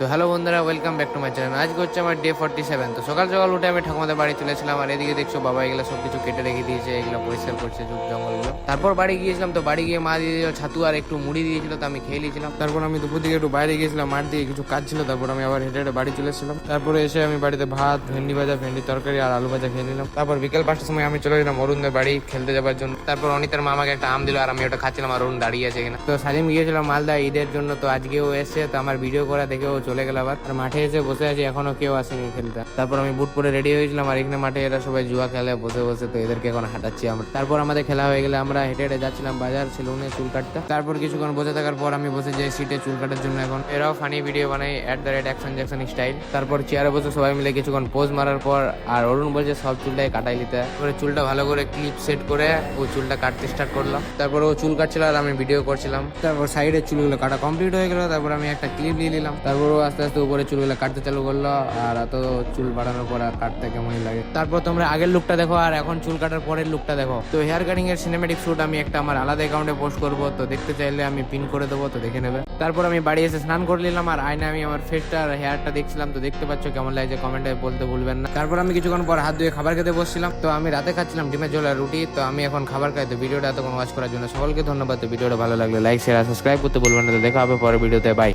তো হ্যালো বন্ধুরা, welcome back to my channel. আজকে হচ্ছে আমার ডে 47। তো সকাল সকাল উঠে আমি ঠাকুমাদের বাড়ি চলেছিলাম, আর এদিকে দেখছো বাবা এগুলো সবকিছু কেটে রেখে দিয়েছে, এগুলো পরিষ্কার করছে জঙ্গলগুলো। তারপর বাড়ি গিয়েছিলাম, তো বাড়ি গিয়ে মা দিয়ে দিয়েছিল ছাতু আর একটু মুড়ি দিয়েছিল, তো আমি খেয়ে নিয়েছিলাম। তারপর আমি দুপুর দিকে একটু বাইরে গিয়েছিলাম, মাঠ দিয়ে কিছু কাজ ছিল, তারপর আমি আবার হেঁটে হেঁটে বাড়ি চলে এসেছিলাম। তারপরে এসে আমি বাড়িতে ভাত, ভেন্ডি ভাজা, ভেন্ডি তরকারি আর আলু ভাজা খেয়ে নিলাম। তারপর বিকেল 5টার সময় আমি চলে গেলাম অরুণদের বাড়ি খেলতে যাবার জন্য। তারপর অনিতার মা আমাকে একটা আম দিল, আর আমি ওটা খাচ্ছিলাম, আর অরুণ দাঁড়িয়ে আছে কিনা। তো সালিম গিয়েছিলাম মালদা ঈদের জন্য, তো আজকেও এসছে, তো আমার ভিডিও করা দেখে ও চলে গেল আবার। আর মাঠে এসে বসে আছি, এখনো কেউ আসেনি খেলতে। তারপর আমি বুট পরে রেডি হয়েছিলাম, আর এখানে মাঠে এরা সবাই জুয়া খেলে বসে বসে, তো এদেরকে এখন হাঁটাচ্ছি আমরা। তারপর আমাদের খেলা হয়ে গেলে আমরা হেঁটে হেঁটে যাচ্ছিলাম বাজার সেলুনে চুল কাটতে। তারপর কিছুক্ষণ বসে থাকার পর আমি বসে যাই সিটে চুল কাটার জন্য। এখন এরাও ফানি ভিডিও বানাই @অ্যাকশন জ্যাকসন স্টাইল। তারপর চেয়ারে বসে সবাই মিলে কিছুক্ষণ পোজ মারার পর আর অরুণ বলছে সব চুলটাই কাটাই নিতে। তারপরে চুলটা ভালো করে ক্লিপ সেট করে ও চুলটা কাটতে স্টার্ট করলাম। তারপর ও চুল কাটছিল আর আমি ভিডিও করছিলাম। তারপর সাইডের চুলগুলো কাটা কমপ্লিট হয়ে গেল। তারপর আমি একটা ক্লিপ নিয়ে নিলাম। তারপর ও আস্তে আস্তে উপরে চুলগুলো কাটতে চালু করলো। আর এত চুল বাড়ানোর পর আর কাটতে কেমনই লাগে। তারপর তোমরা আগের লুকটা দেখো আর এখন চুল কাটার পরের লুকটা দেখো। তো হেয়ার কাটিং এর সিনেমেটিক শুট আমি একটা আমার আলাদা অ্যাকাউন্টে পোস্ট করবো, তো দেখতে চাইলে আমি পিন করে দেবো, তো দেখে নেবে। তারপর আমি বাড়ি এসে স্নান করে নিলাম, আর আয়না আমি আমার ফেসটা আর হেয়ারটা দেখছিলাম, তো দেখতে পাচ্ছ কেমন লাগছে কমেন্টে বলতে ভুলবেন না। তারপর আমি কিছুক্ষণ পর হাত ধুয়ে খাবার খেতে বসছিলাম। তো আমি রাতে খাচ্ছিলাম ডিমের ঝোল আর রুটি। তো আমি এখন খাবার খাই। তো ভিডিওটা এতক্ষণ ওয়াচ করার জন্য সকলকে ধন্যবাদ। তো ভিডিওটা ভালো লাগলে লাইক শেয়ার আর সাবস্ক্রাইব করতে ভুলবেন না। তো দেখা হবে পরের ভিডিওতে, বাই।